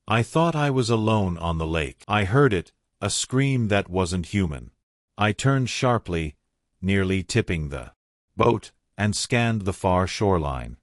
I thought I was alone on the lake. I heard it, a scream that wasn't human. I turned sharply, nearly tipping the boat, and scanned the far shoreline.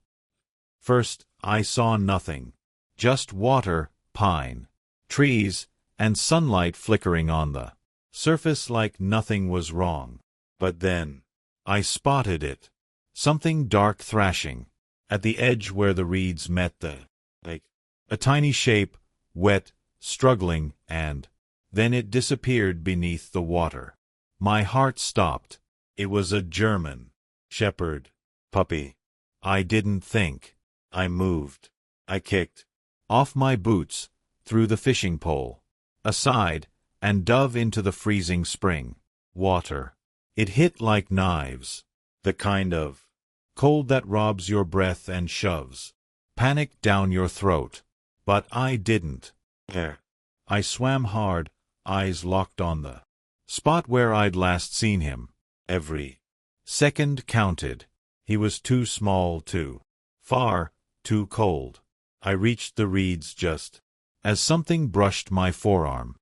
First, I saw nothing. Just water, pine, trees, and sunlight flickering on the surface like nothing was wrong. But then, I spotted it. Something dark thrashing. At the edge where the reeds met the lake. A tiny shape, wet, struggling, and then it disappeared beneath the water. My heart stopped. It was a German shepherd puppy. I didn't think. I moved. I kicked off my boots, threw the fishing pole aside, and dove into the freezing spring water. It hit like knives, the kind of cold that robs your breath and shoves panic down your throat. But I didn't care. I swam hard, eyes locked on the spot where I'd last seen him. Every second counted. He was too small, too far, too cold. I reached the reeds just as something brushed my forearm.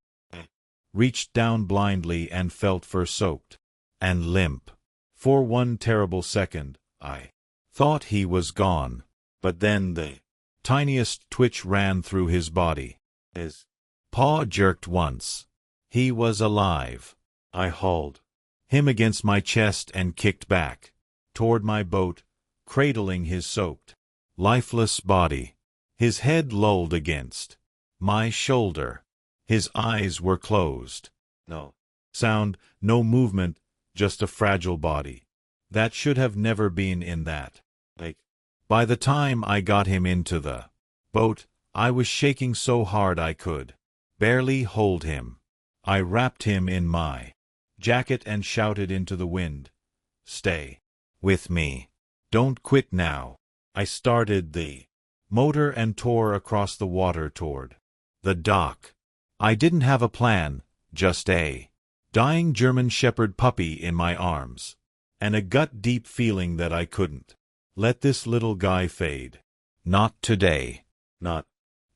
Reached down blindly and felt fur-soaked and limp. For one terrible second, I thought he was gone. But then the tiniest twitch ran through his body. His paw jerked once. He was alive. I hauled him against my chest and kicked back toward my boat, cradling his soaked, lifeless body. His head lolled against my shoulder. His eyes were closed. No sound, no movement, just a fragile body that should have never been in that lake. By the time I got him into the boat, I was shaking so hard I could barely hold him. I wrapped him in my jacket and shouted into the wind, "Stay with me. Don't quit now." I started the motor and tore across the water toward the dock. I didn't have a plan, just a dying German shepherd puppy in my arms, and a gut-deep feeling that I couldn't let this little guy fade. Not today. Not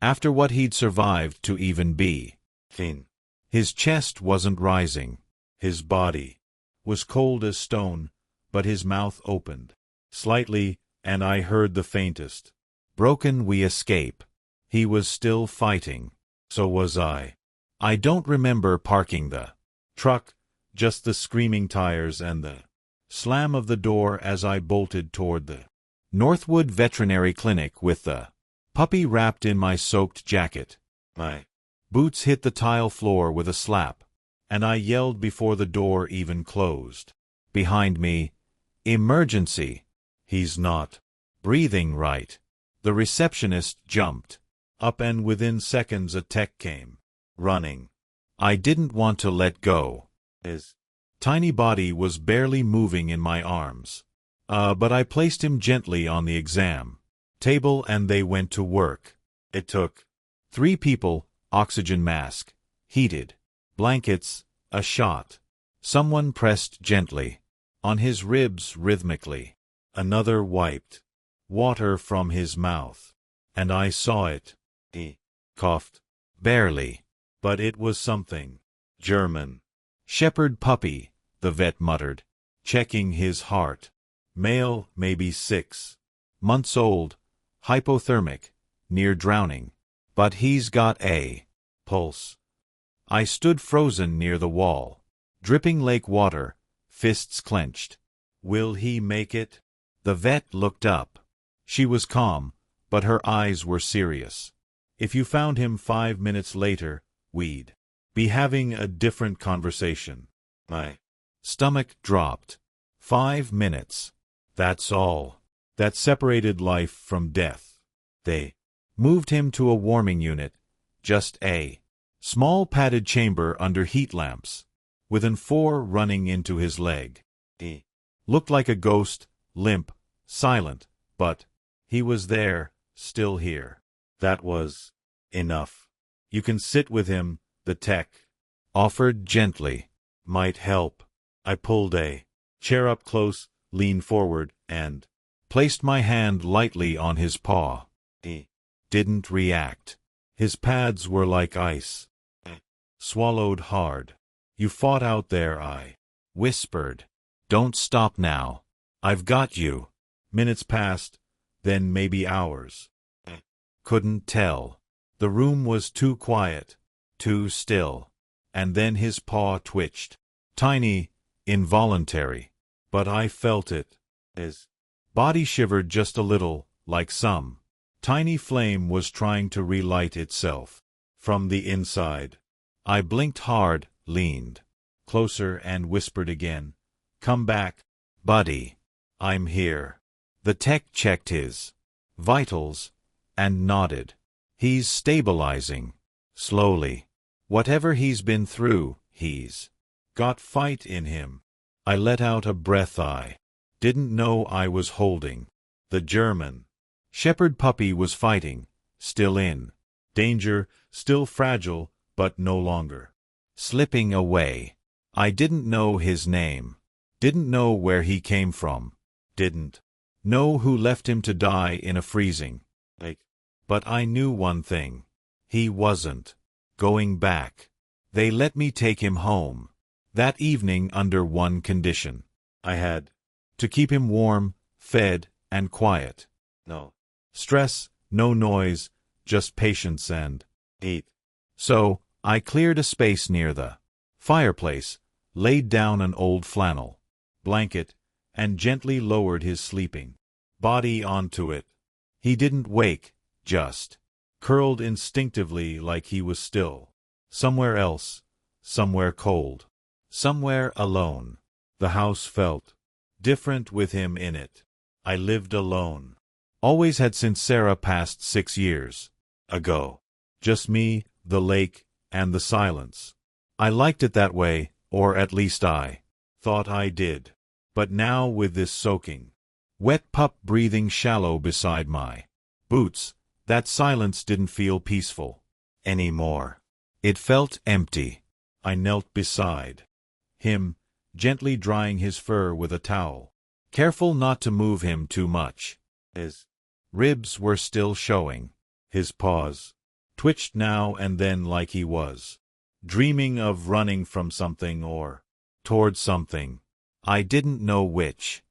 after what he'd survived to even be thin. His chest wasn't rising. His body was cold as stone, but his mouth opened slightly, and I heard the faintest broken "we escape." He was still fighting. So was I. I don't remember parking the truck, just the screaming tires and the slam of the door as I bolted toward the Northwood Veterinary Clinic with the puppy wrapped in my soaked jacket. My boots hit the tile floor with a slap, and I yelled before the door even closed. Behind me, "Emergency! He's not breathing right." The receptionist jumped up, and within seconds a tech came running. I didn't want to let go. His tiny body was barely moving in my arms. But I placed him gently on the exam table and they went to work. It took 3 people, oxygen mask, heated blankets, a shot. Someone pressed gently on his ribs rhythmically. Another wiped water from his mouth. And I saw it. He coughed. Barely. But it was something. German shepherd puppy, the vet muttered, checking his heart. Male, maybe 6 months old, hypothermic, near drowning. But he's got a pulse. I stood frozen near the wall, dripping lake water, fists clenched. Will he make it? The vet looked up. She was calm, but her eyes were serious. If you found him 5 minutes later, we'd be having a different conversation. My stomach dropped. 5 minutes. That's all. That separated life from death. They moved him to a warming unit, just a small padded chamber under heat lamps, with an 4 running into his leg. He looked like a ghost, limp, silent, but he was there, still here. That was enough. You can sit with him, the tech offered gently. Might help. I pulled a chair up close, leaned forward, and placed my hand lightly on his paw. He didn't react. His pads were like ice. Swallowed hard. You fought out there, I whispered. Don't stop now. I've got you. Minutes passed, then maybe hours. Couldn't tell. The room was too quiet, too still. And then his paw twitched. Tiny, involuntary. But I felt it. His body shivered just a little, like some tiny flame was trying to relight itself from the inside. I blinked hard, leaned closer and whispered again. Come back, buddy. I'm here. The tech checked his vitals and nodded. He's stabilizing. Slowly. Whatever he's been through, he's got fight in him. I let out a breath I didn't know I was holding. The German shepherd puppy was fighting, still in danger, still fragile, but no longer slipping away. I didn't know his name. Didn't know where he came from. Didn't know who left him to die in a freezing lake. But I knew one thing. He wasn't going back. They let me take him home. That evening under one condition. I had to keep him warm, fed, and quiet. No stress, no noise, just patience and eat. So, I cleared a space near the fireplace, laid down an old flannel blanket, and gently lowered his sleeping body onto it. He didn't wake, just curled instinctively like he was still somewhere else, somewhere cold, somewhere alone. The house felt different with him in it. I lived alone. Always had since Sarah passed 6 years ago. Just me, the lake, and the silence. I liked it that way, or at least I thought I did. But now with this soaking wet pup breathing shallow beside my boots, that silence didn't feel peaceful anymore. It felt empty. I knelt beside him, gently drying his fur with a towel, careful not to move him too much. His ribs were still showing. His paws twitched now and then like he was dreaming of running from something or toward something. I didn't know which.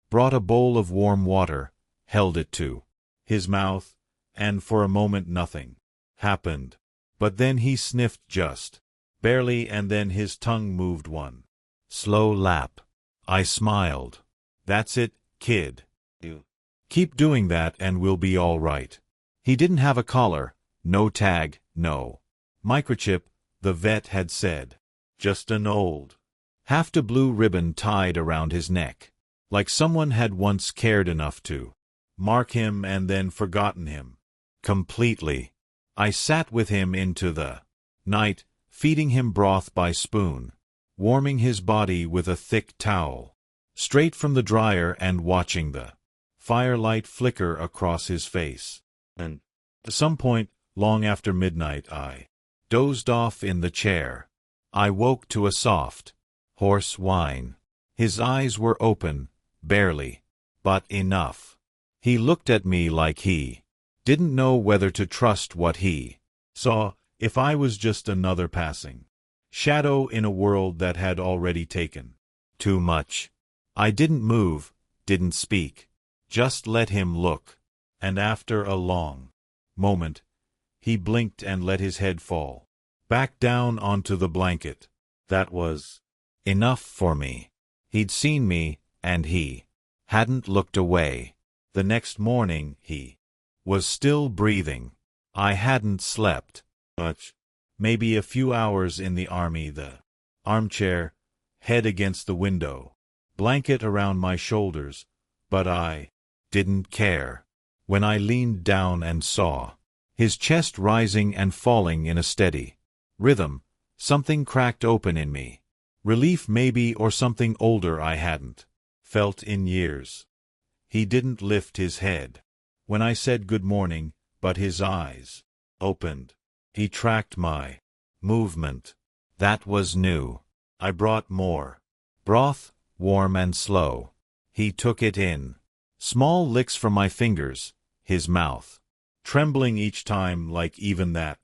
Brought a bowl of warm water, held it to his mouth, and for a moment nothing happened. But then he sniffed just barely, and then his tongue moved one slow lap. I smiled. That's it, kid. You keep doing that and we'll be all right. He didn't have a collar, no tag, no microchip, the vet had said. Just an old half-to-blue ribbon tied around his neck, like someone had once cared enough to mark him and then forgotten him completely. I sat with him into the night, feeding him broth by spoon, warming his body with a thick towel, straight from the dryer, and watching the firelight flicker across his face. And at some point, long after midnight, I dozed off in the chair. I woke to a soft, hoarse whine. His eyes were open, barely, but enough. He looked at me like he didn't know whether to trust what he saw, if I was just another passing shadow in a world that had already taken too much. I didn't move, didn't speak, just let him look. And after a long moment, he blinked and let his head fall back down onto the blanket. That was enough for me. He'd seen me, and he hadn't looked away. The next morning, he was still breathing. I hadn't slept much. Maybe a few hours in the army. The armchair, head against the window, blanket around my shoulders, but I didn't care. When I leaned down and saw his chest rising and falling in a steady rhythm, something cracked open in me. Relief maybe, or something older I hadn't felt in years. He didn't lift his head when I said good morning, but his eyes opened. He tracked my movement. That was new. I brought more broth, warm and slow. He took it in. Small licks from my fingers, his mouth trembling each time like even that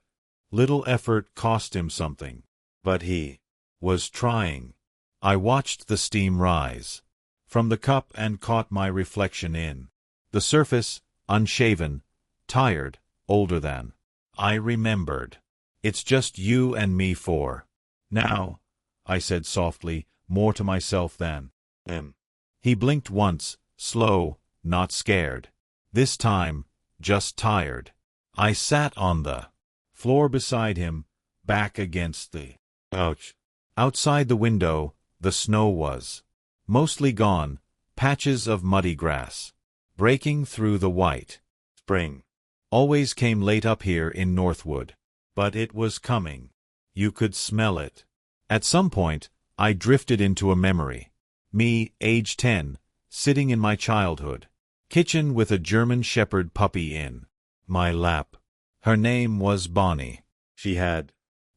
little effort cost him something. But he was trying. I watched the steam rise from the cup and caught my reflection in the surface, unshaven, tired, older than I remembered. It's just you and me for now, I said softly, more to myself than him. He blinked once, slow, not scared. This time, just tired. I sat on the floor beside him, back against the couch. Outside the window, the snow was mostly gone, patches of muddy grass breaking through the white. Spring always came late up here in Northwood, but it was coming. You could smell it. At some point, I drifted into a memory. Me, age 10, sitting in my childhood kitchen with a German Shepherd puppy in my lap. Her name was Bonnie. She had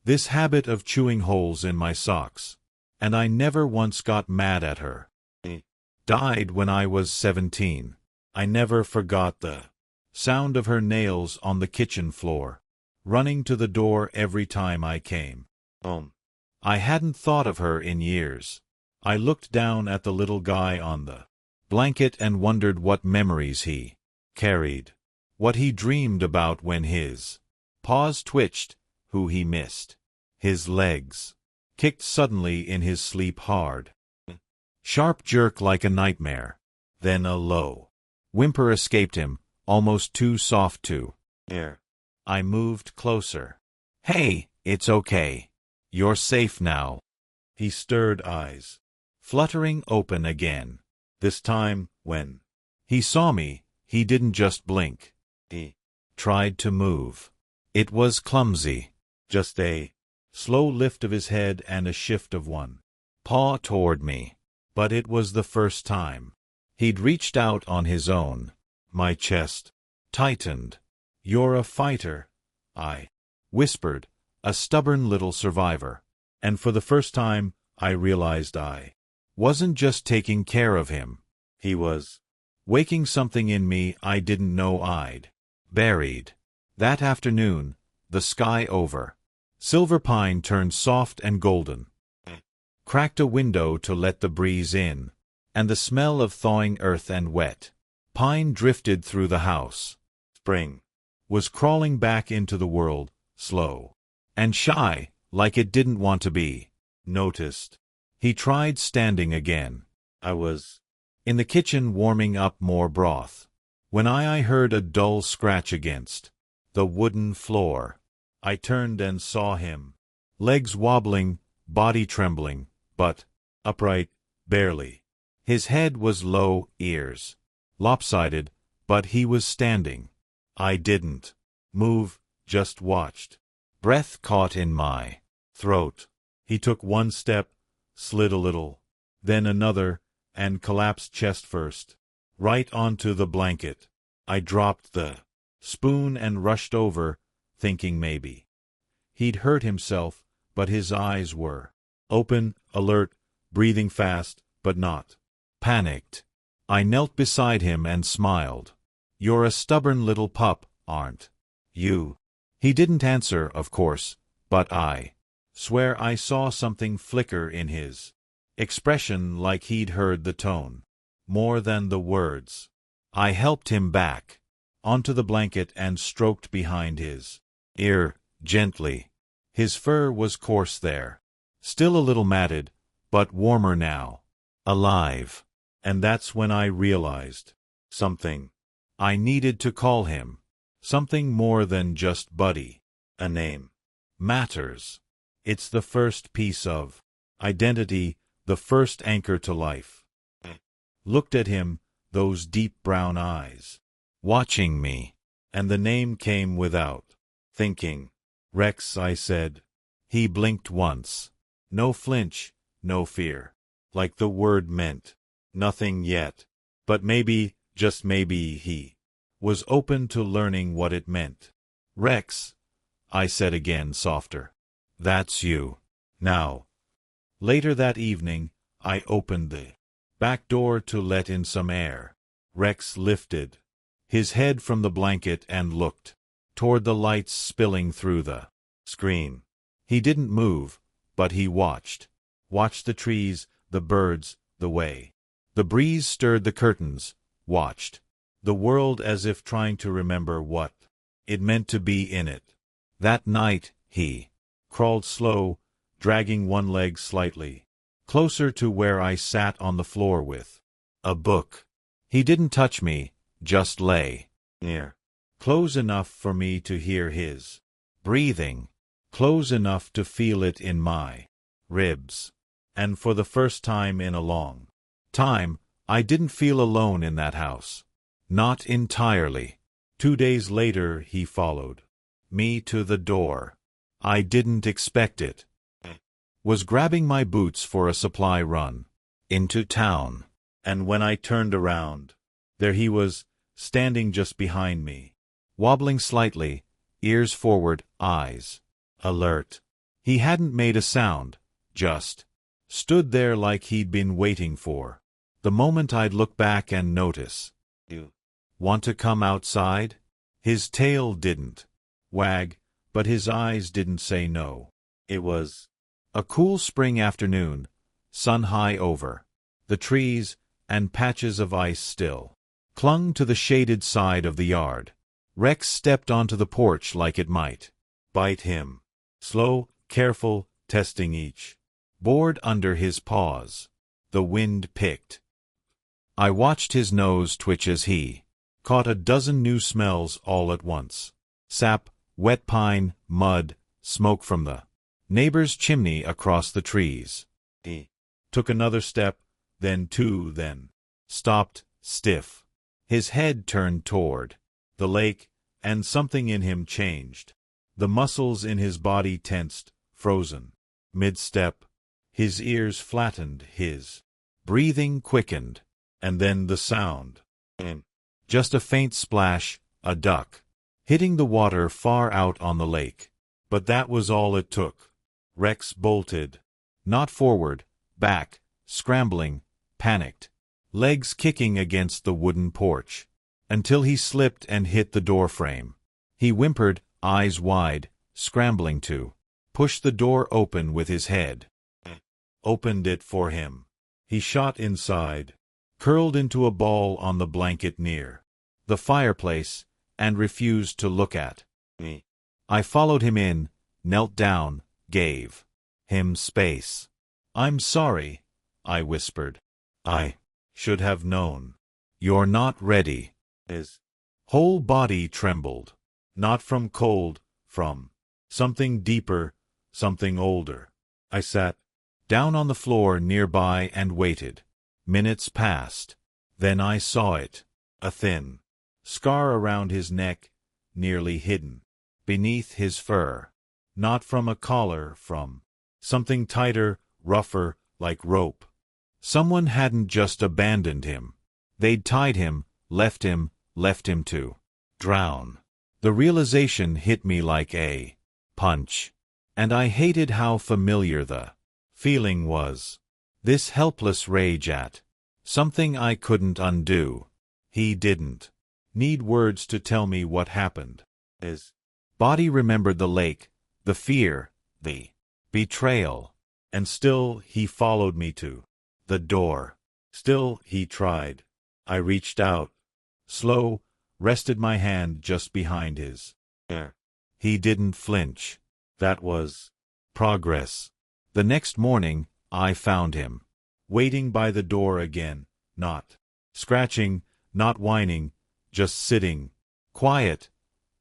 this habit of chewing holes in my socks, and I never once got mad at her. She died when I was 17. I never forgot the sound of her nails on the kitchen floor, running to the door every time I came home. I hadn't thought of her in years. I looked down at the little guy on the blanket and wondered what memories he carried, what he dreamed about when his paws twitched, who he missed. His legs kicked suddenly in his sleep hard. Sharp jerk like a nightmare. Then a low whimper escaped him, almost too soft to hear. I moved closer. Hey, it's okay. You're safe now. He stirred, eyes fluttering open again. This time, when he saw me, he didn't just blink. He tried to move. It was clumsy. Just a slow lift of his head and a shift of one paw toward me. But it was the first time he'd reached out on his own. My chest tightened. You're a fighter, I whispered, a stubborn little survivor. And for the first time, I realized I wasn't just taking care of him. He was waking something in me I didn't know I'd buried. That afternoon, the sky over Silver Pine turned soft and golden. Cracked a window to let the breeze in, and the smell of thawing earth and wet pine drifted through the house. Spring was crawling back into the world, slow and shy, like it didn't want to be noticed. He tried standing again. I was in the kitchen warming up more broth, when I heard a dull scratch against the wooden floor. I turned and saw him, legs wobbling, body trembling, but upright, barely. His head was low, ears lopsided, but he was standing. I didn't move, just watched. Breath caught in my throat. He took one step, slid a little, then another, and collapsed chest first, right onto the blanket. I dropped the spoon and rushed over, thinking maybe he'd hurt himself, but his eyes were open, alert, breathing fast, but not panicked. I knelt beside him and smiled. You're a stubborn little pup, aren't you? He didn't answer, of course, but I swear I saw something flicker in his expression, like he'd heard the tone more than the words. I helped him back onto the blanket and stroked behind his ear gently. His fur was coarse there, still a little matted, but warmer now, alive. And that's when I realized something. I needed to call him something more than just Buddy. A name matters. It's the first piece of identity, the first anchor to life. Looked at him, those deep brown eyes, watching me, and the name came without thinking. Rex, I said. He blinked once. No flinch, no fear. Like the word meant nothing yet. But maybe, just maybe, he was open to learning what it meant. Rex, I said again, softer. That's you. Now. Later that evening, I opened the back door to let in some air. Rex lifted his head from the blanket and looked toward the lights spilling through the screen. He didn't move, but he watched the trees, the birds, the way the breeze stirred the curtains, watched the world as if trying to remember what it meant to be in it. That night, he crawled slow, dragging one leg slightly closer to where I sat on the floor with a book. He didn't touch me, just lay near, close enough for me to hear his breathing, close enough to feel it in my ribs. And for the first time in a long time, I didn't feel alone in that house. Not entirely. 2 days later he followed me to the door. I didn't expect it. Was grabbing my boots for a supply run into town, and when I turned around, there he was, standing just behind me, wobbling slightly, ears forward, eyes alert. He hadn't made a sound, just stood there like he'd been waiting for the moment I'd look back and notice. "You want to come outside?" His tail didn't wag, but his eyes didn't say no. It was a cool spring afternoon, sun high over the trees, and patches of ice still clung to the shaded side of the yard. Rex stepped onto the porch like it might bite him. Slow, careful, testing each board under his paws. The wind picked. I watched his nose twitch as he caught a dozen new smells all at once. Sap, wet pine, mud, smoke from the neighbor's chimney across the trees. He took another step, then two, then stopped, stiff. His head turned toward the lake, and something in him changed. The muscles in his body tensed, frozen. Mid-step, his ears flattened, his breathing quickened, and then the sound. Just a faint splash, a duck hitting the water far out on the lake. But that was all it took. Rex bolted. Not forward, back, scrambling, panicked, legs kicking against the wooden porch, until he slipped and hit the doorframe. He whimpered, eyes wide, scrambling to push the door open with his head. Opened it for him. He shot inside, curled into a ball on the blanket near the fireplace, and refused to look at me. I followed him in, knelt down, gave him space. "I'm sorry," I whispered. "I should have known. You're not ready." His whole body trembled. Not from cold, from something deeper, something older. I sat down on the floor nearby and waited. Minutes passed. Then I saw it. A thin scar around his neck, nearly hidden beneath his fur. Not from a collar, from something tighter, rougher, like rope. Someone hadn't just abandoned him. They'd tied him to drown. The realization hit me like a punch, and I hated how familiar the feeling was. This helpless rage at something I couldn't undo. He didn't need words to tell me what happened. His body remembered the lake, the fear, the betrayal, and still he followed me to the door. Still he tried. I reached out, slow, rested my hand just behind his ear. He didn't flinch. That was progress. The next morning, I found him, waiting by the door again, not scratching, not whining, just sitting, quiet,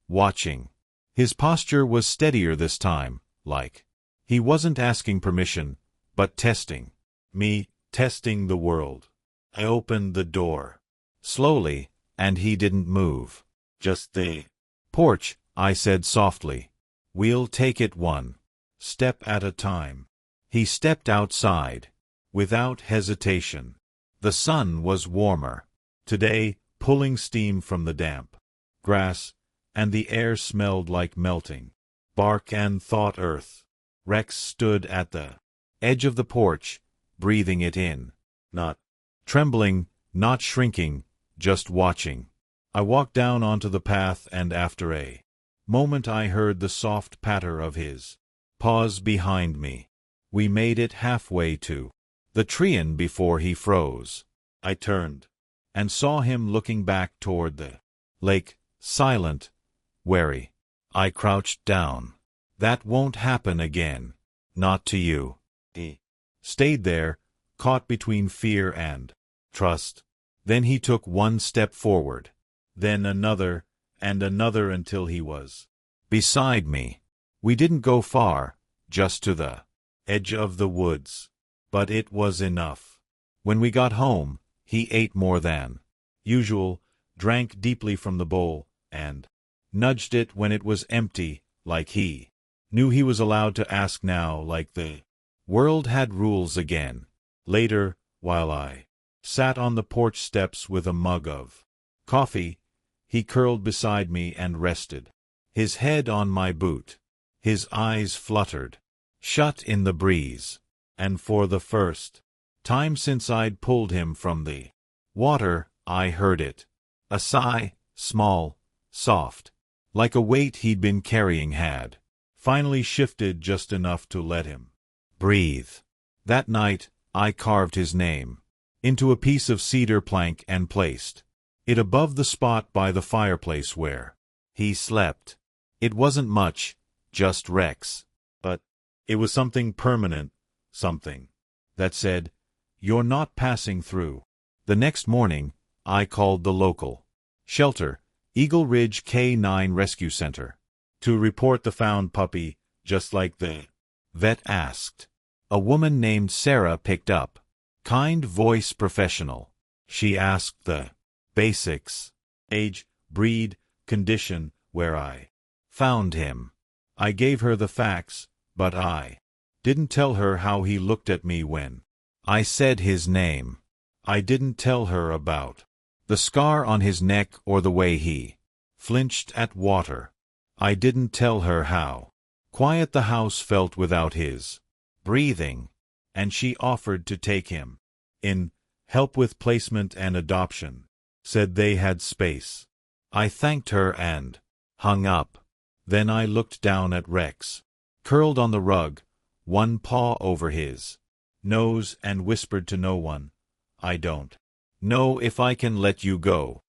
watching. His posture was steadier this time, like he wasn't asking permission, but testing me, testing the world. I opened the door slowly, and he didn't move. "Just the porch," I said softly. "We'll take it one step at a time." He stepped outside, without hesitation. The sun was warmer today, pulling steam from the damp grass, and the air smelled like melting bark and thawed earth. Rex stood at the edge of the porch, breathing it in, not trembling, not shrinking, just watching. I walked down onto the path, and after a moment I heard the soft patter of his paws behind me. We made it halfway to the treein before he froze. I turned and saw him looking back toward the lake, silent, wary. I crouched down. That won't happen again. Not to you. He stayed there, caught between fear and trust. Then he took one step forward, then another, and another until he was beside me. We didn't go far, just to the edge of the woods. But it was enough. When we got home, he ate more than usual, drank deeply from the bowl, and nudged it when it was empty, like he knew he was allowed to ask now, like the world had rules again. Later, while I sat on the porch steps with a mug of coffee, he curled beside me and rested, his head on my boot. His eyes fluttered shut in the breeze, and for the first time since I'd pulled him from the water, I heard it. A sigh, small, soft, like a weight he'd been carrying had finally shifted just enough to let him breathe. That night, I carved his name into a piece of cedar plank and placed it above the spot by the fireplace where he slept. It wasn't much, just Rex, but it was something permanent, something that said, "You're not passing through." The next morning, I called the local shelter, Eagle Ridge K9 Rescue Center, to report the found puppy, just like the vet asked. A woman named Sarah picked up. Kind voice professional. She asked the basics: age, breed, condition, where I found him. I gave her the facts, but I didn't tell her how he looked at me when I said his name. I didn't tell her about the scar on his neck or the way he flinched at water. I didn't tell her how quiet the house felt without his breathing, and she offered to take him in, help with placement and adoption, said they had space. I thanked her and hung up. Then I looked down at Rex, curled on the rug, one paw over his nose, and whispered to no one, "I don't know if I can let you go."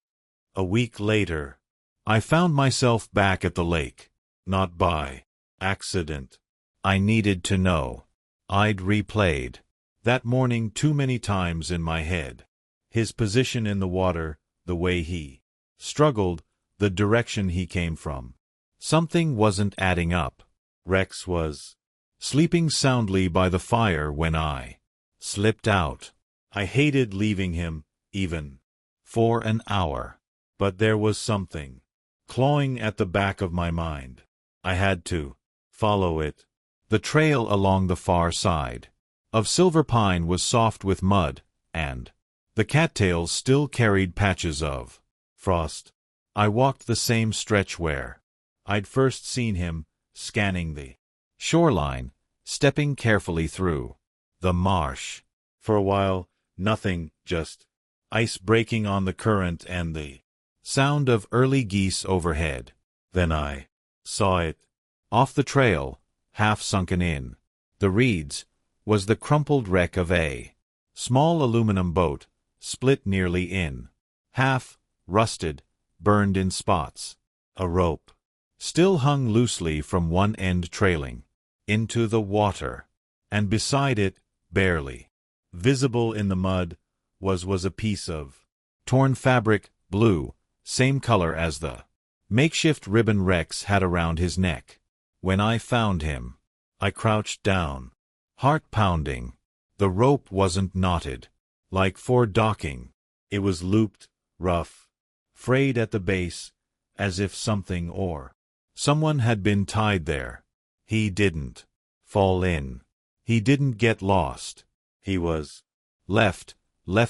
A week later, I found myself back at the lake, not by accident. I needed to know. I'd replayed that morning too many times in my head. His position in the water, the way he struggled, the direction he came from. Something wasn't adding up. Rex was sleeping soundly by the fire when I slipped out. I hated leaving him, even for an hour. But there was something clawing at the back of my mind. I had to follow it. The trail along the far side of Silver Pine was soft with mud, and the cattails still carried patches of frost. I walked the same stretch where I'd first seen him, scanning the shoreline, stepping carefully through the marsh. For a while, nothing, just ice breaking on the current and the sound of early geese overhead. Then I saw it. Off the trail, half sunken in the reeds, was the crumpled wreck of a small aluminum boat, split nearly in half, rusted, burned in spots. A rope still hung loosely from one end, trailing into the water, and beside it, barely visible in the mud, was a piece of torn fabric, blue, same color as the makeshift ribbon Rex had around his neck. When I found him, I crouched down, heart pounding. The rope wasn't knotted, like for docking. It was looped, rough, frayed at the base, as if something or someone had been tied there. He didn't fall in. He didn't get lost. He was left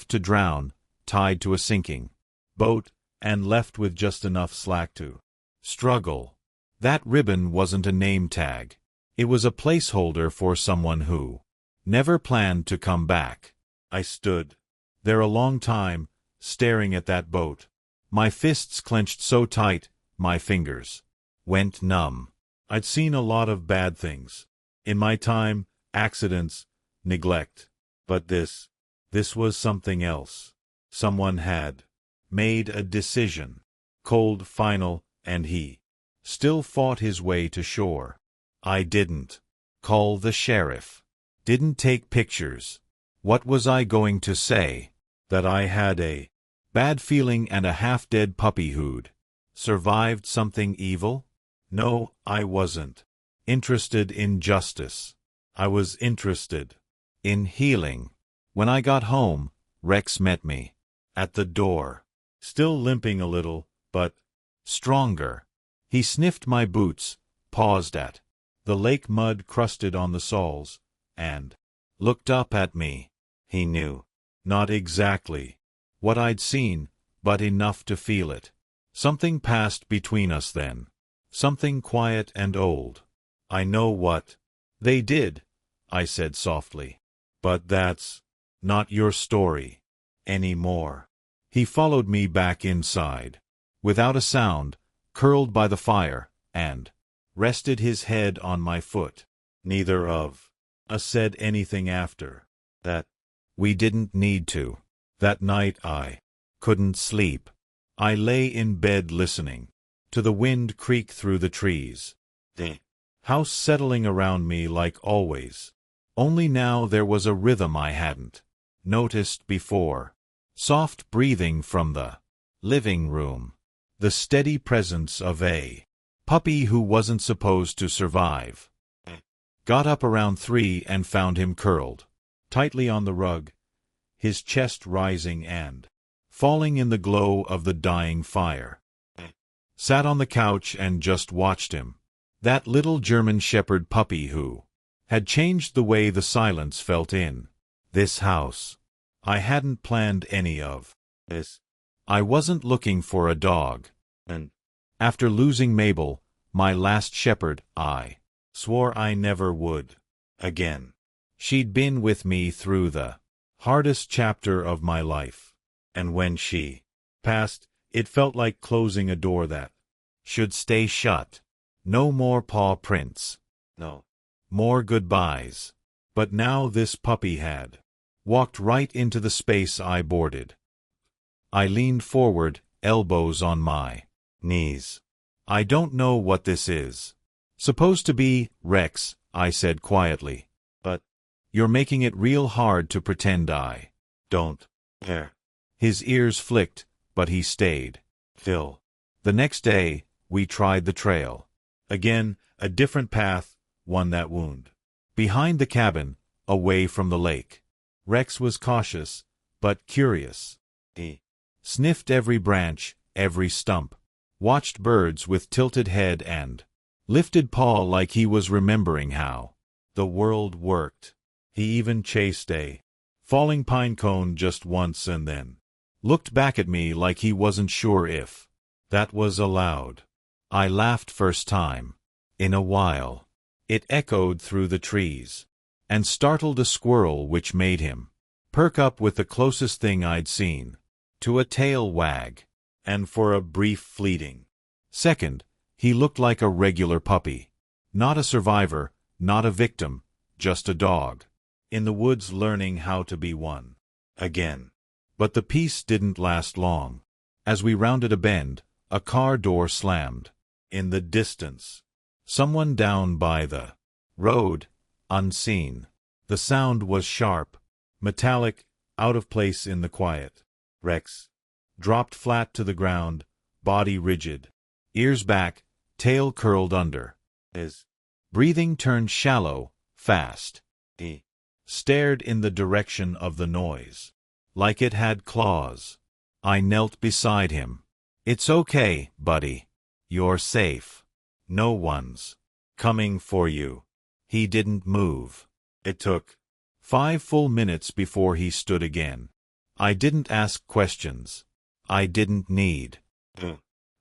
to drown, tied to a sinking boat, and left with just enough slack to struggle. That ribbon wasn't a name tag. It was a placeholder for someone who never planned to come back. I stood there a long time, staring at that boat, My fists clenched so tight, my fingers went numb. I'd seen a lot of bad things in my time, accidents, neglect. But this was something else. Someone had made a decision, cold, final, and he still fought his way to shore. I didn't call the sheriff, didn't take pictures. What was I going to say? That I had a bad feeling and a half-dead puppy who'd survived something evil? No, I wasn't interested in justice. I was interested in healing. When I got home, Rex met me at the door, still limping a little, but stronger. He sniffed my boots, paused at the lake mud crusted on the soles, and looked up at me. He knew not exactly what I'd seen, but enough to feel it. Something passed between us then, something quiet and old. I know what they did, I said softly, but that's not your story anymore. He followed me back inside, without a sound, curled by the fire, and rested his head on my foot. Neither of us said anything after that. We didn't need to. That night I couldn't sleep. I lay in bed listening to the wind creak through the trees, the house settling around me like always. Only now there was a rhythm I hadn't noticed before. Soft breathing from the living room. The steady presence of a puppy who wasn't supposed to survive. Got up around 3 and found him curled tightly on the rug, his chest rising and falling in the glow of the dying fire. Sat on the couch and just watched him. That little German shepherd puppy who had changed the way the silence felt in this house. I hadn't planned any of this. I wasn't looking for a dog. And after losing Mabel, my last shepherd, I swore I never would again. She'd been with me through the hardest chapter of my life. And when she passed, it felt like closing a door that should stay shut. No more paw prints. No more goodbyes. But now this puppy had walked right into the space I boarded. I leaned forward, elbows on my knees. I don't know what this is supposed to be, Rex, I said quietly. But you're making it real hard to pretend I don't care. His ears flicked, but he stayed still. The next day, we tried the trail. Again, a different path, one that wound. Behind the cabin, away from the lake. Rex was cautious, but curious. He sniffed every branch, every stump, watched birds with tilted head and lifted paw like he was remembering how the world worked. He even chased a falling pine cone just once and then looked back at me like he wasn't sure if that was allowed. I laughed first time in a while. It echoed through the trees and startled a squirrel, which made him perk up with the closest thing I'd seen to a tail wag. And for a brief fleeting second, he looked like a regular puppy. Not a survivor, not a victim, just a dog in the woods learning how to be one again. But the peace didn't last long. As we rounded a bend, a car door slammed. In the distance, someone down by the road, unseen. The sound was sharp, metallic, out of place in the quiet. Rex dropped flat to the ground, body rigid, ears back, tail curled under. His breathing turned shallow, fast. He stared in the direction of the noise, like it had claws. I knelt beside him. It's okay, buddy. You're safe. No one's coming for you. He didn't move. It took 5 full minutes before he stood again. I didn't ask questions. I didn't need.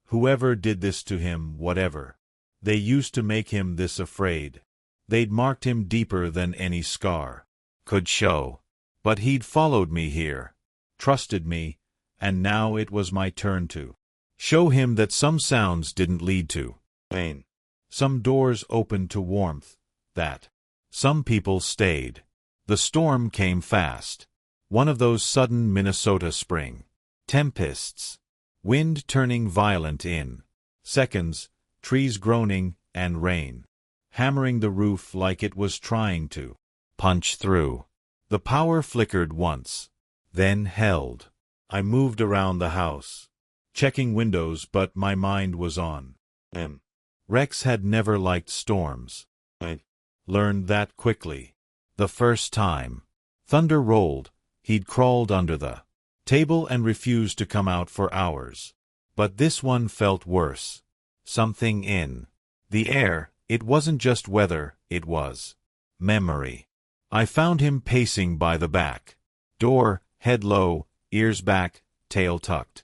Whoever did this to him, whatever they used to make him this afraid, they'd marked him deeper than any scar could show. But he'd followed me here, trusted me, and now it was my turn to Show him that some sounds didn't lead to pain. Some doors opened to warmth, that some people stayed. The storm came fast. One of those sudden Minnesota spring tempests. Wind turning violent in seconds, trees groaning, and rain hammering the roof like it was trying to punch through. The power flickered once, then held. I moved around the house, checking windows, but my mind was on him. Rex had never liked storms. I learned that quickly. The first time thunder rolled, he'd crawled under the table and refused to come out for hours. But this one felt worse. Something in the air. It wasn't just weather, it was memory. I found him pacing by the back door, head low, ears back, tail tucked.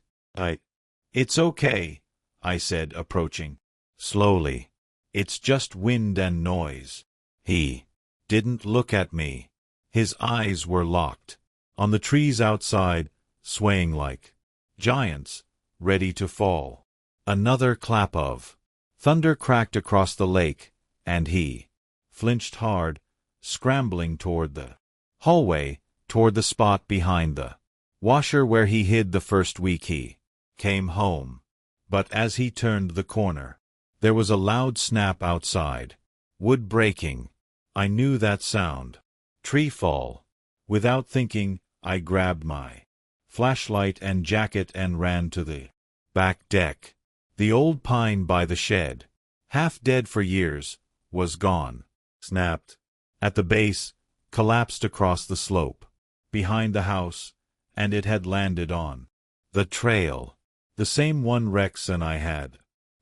It's okay, I said, approaching slowly. It's just wind and noise. He didn't look at me. His eyes were locked on the trees outside, swaying like giants, ready to fall. Another clap of thunder cracked across the lake, and he flinched hard, scrambling toward the hallway, toward the spot behind the washer where he hid the first week he came home. But as he turned the corner, there was a loud snap outside. Wood breaking. I knew that sound. Tree fall. Without thinking, I grabbed my flashlight and jacket and ran to the back deck. The old pine by the shed, half dead for years, was gone. Snapped at the base, collapsed across the slope behind the house, and it had landed on the trail, the same one Rex and I had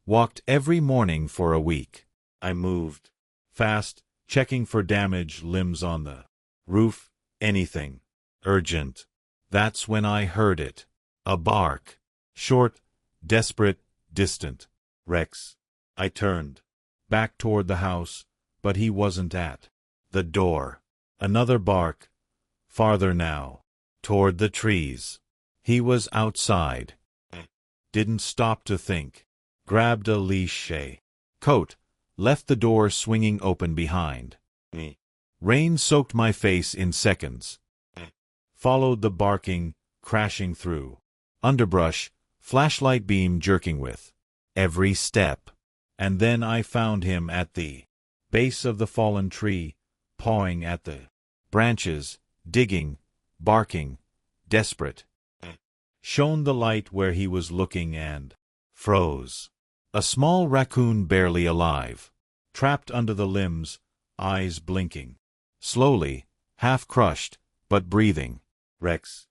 walked every morning for a week. I moved fast, checking for damaged limbs on the roof, anything urgent. That's when I heard it. A bark. Short, desperate, distant. Rex. I turned back toward the house, but he wasn't at the door. Another bark. Farther now. Toward the trees. He was outside. Didn't stop to think. Grabbed a leash, coat, left the door swinging open behind me. Rain soaked my face in seconds. Followed the barking, crashing through underbrush, flashlight beam jerking with every step. And then I found him at the base of the fallen tree, pawing at the branches, digging, barking, desperate. Shone the light where he was looking and froze. A small raccoon barely alive, trapped under the limbs, eyes blinking. Slowly, half crushed, but breathing. Rex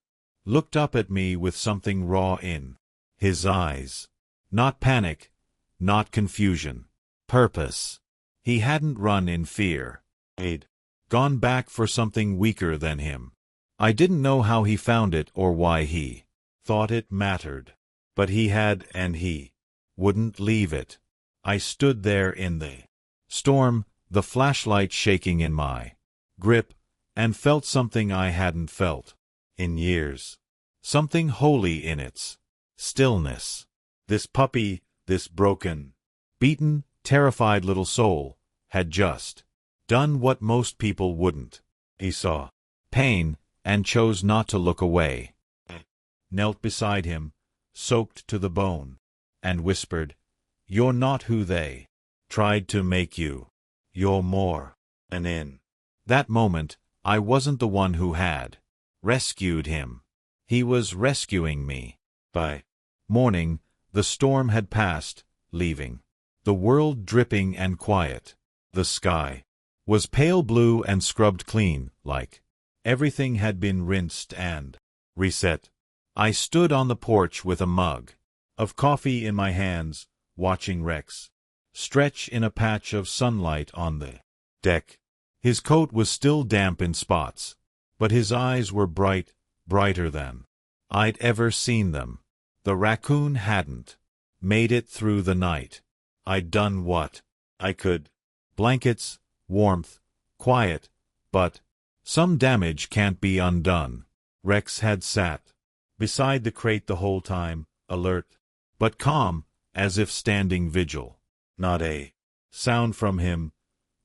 looked up at me with something raw in his eyes. Not panic, not confusion. Purpose. He hadn't run in fear. He'd gone back for something weaker than him. I didn't know how he found it or why he thought it mattered. But he had, and he wouldn't leave it. I stood there in the storm, the flashlight shaking in my grip, and felt something I hadn't felt in years. Something holy in its stillness. This puppy, this broken, beaten, terrified little soul, had just done what most people wouldn't. He saw pain and chose not to look away. Knelt beside him, soaked to the bone, and whispered, "You're not who they tried to make you. You're more." And in that moment, I wasn't the one who had rescued him. He was rescuing me. By morning, the storm had passed, leaving the world dripping and quiet. The sky was pale blue and scrubbed clean, like everything had been rinsed and reset. I stood on the porch with a mug of coffee in my hands, watching Rex stretch in a patch of sunlight on the deck. His coat was still damp in spots, but his eyes were bright, brighter than I'd ever seen them. The raccoon hadn't made it through the night. I'd done what I could. Blankets, warmth, quiet, but some damage can't be undone. Rex had sat beside the crate the whole time, alert, but calm, as if standing vigil. Not a sound from him,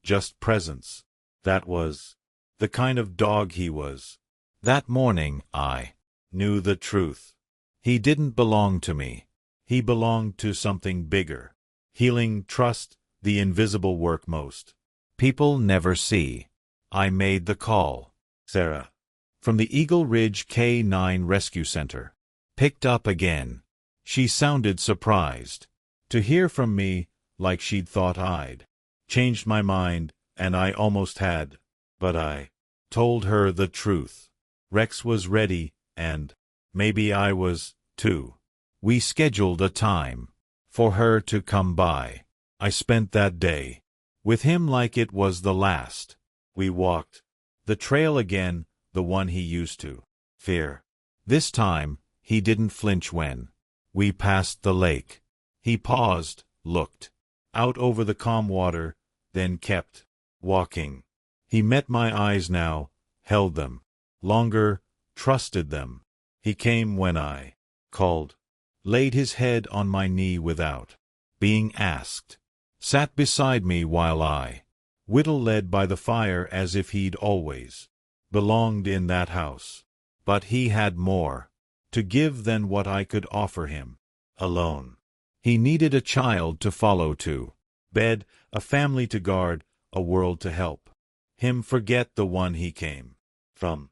just presence. That was the kind of dog he was. That morning I knew the truth. He didn't belong to me. He belonged to something bigger. Healing, trust, the invisible work most people never see. I made the call. Sarah, from the Eagle Ridge K9 Rescue Center, picked up again. She sounded surprised to hear from me, like she'd thought I'd changed my mind, and I almost had. But I told her the truth. Rex was ready, and maybe I was, too. We scheduled a time for her to come by. I spent that day with him like it was the last. We walked the trail again, the one he used to fear. This time, he didn't flinch when we passed the lake. He paused, looked out over the calm water, then kept walking. He met my eyes now, held them longer, trusted them. He came when I called, laid his head on my knee without being asked, sat beside me while I whittled, led by the fire as if he'd always belonged in that house. But he had more to give than what I could offer him alone. He needed a child to follow to bed, a family to guard, a world to help him forget the one he came from.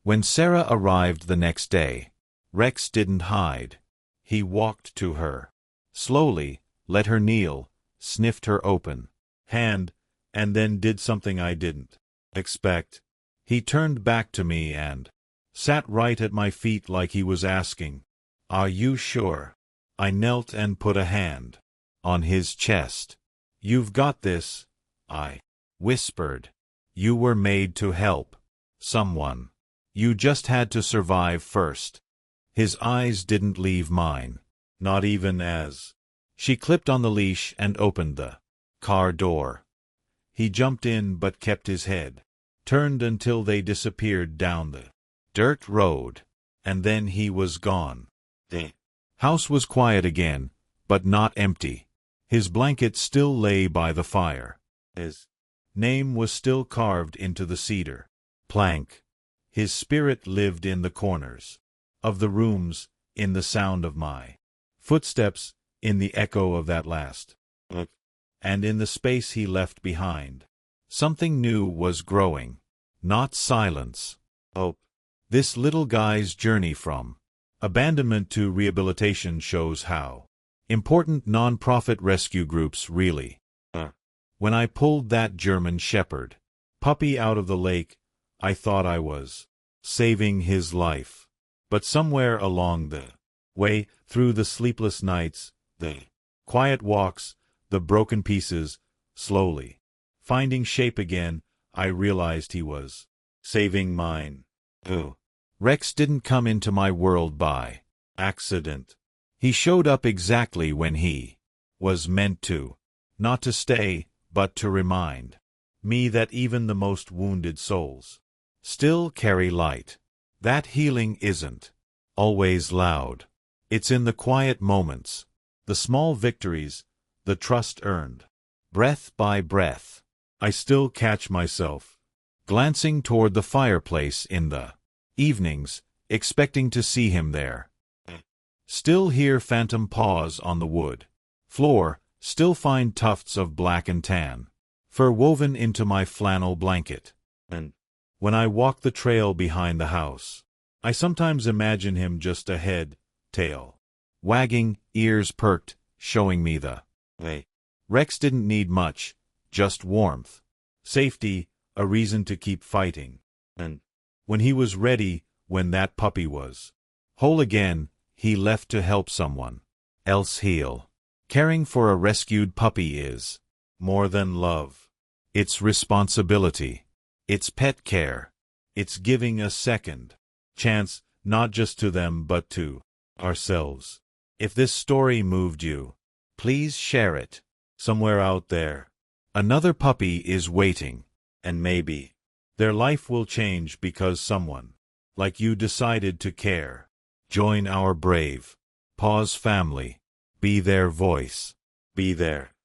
When Sarah arrived the next day, Rex didn't hide. He walked to her slowly, let her kneel, sniffed her open hand, and then did something I didn't expect. He turned back to me and sat right at my feet like he was asking, "Are you sure?" I knelt and put a hand on his chest. "You've got this," I whispered. "You were made to help someone. You just had to survive first." His eyes didn't leave mine, not even as she clipped on the leash and opened the car door. He jumped in but kept his head turned until they disappeared down the dirt road, and then he was gone. The house was quiet again, but not empty. His blanket still lay by the fire. His name was still carved into the cedar plank. His spirit lived in the corners of the rooms, in the sound of my footsteps, in the echo of that last look, and in the space he left behind. Something new was growing. Not silence. Hope. This little guy's journey from abandonment to rehabilitation shows how important non-profit rescue groups really are. When I pulled that German Shepherd puppy out of the lake, I thought I was saving his life. But somewhere along the way, through the sleepless nights, the quiet walks, the broken pieces, slowly finding shape again, I realized he was saving mine. Oh. Rex didn't come into my world by accident. He showed up exactly when he was meant to. Not to stay, but to remind me that even the most wounded souls still carry light. That healing isn't always loud. It's in the quiet moments, the small victories, the trust earned. Breath by breath, I still catch myself glancing toward the fireplace in the evenings, expecting to see him there. Still hear phantom paws on the wood floor, still find tufts of black and tan fur woven into my flannel blanket. And when I walk the trail behind the house, I sometimes imagine him just a head, tail wagging, ears perked, showing me the way. Rex didn't need much, just warmth, safety, a reason to keep fighting. And when he was ready, when that puppy was whole again, he left to help someone else heal. Caring for a rescued puppy is more than love. It's responsibility. It's pet care. It's giving a second chance, not just to them but to ourselves. If this story moved you, please share it. Somewhere out there, another puppy is waiting, and maybe their life will change because someone like you decided to care. Join our brave Paws family. Be their voice. Be there.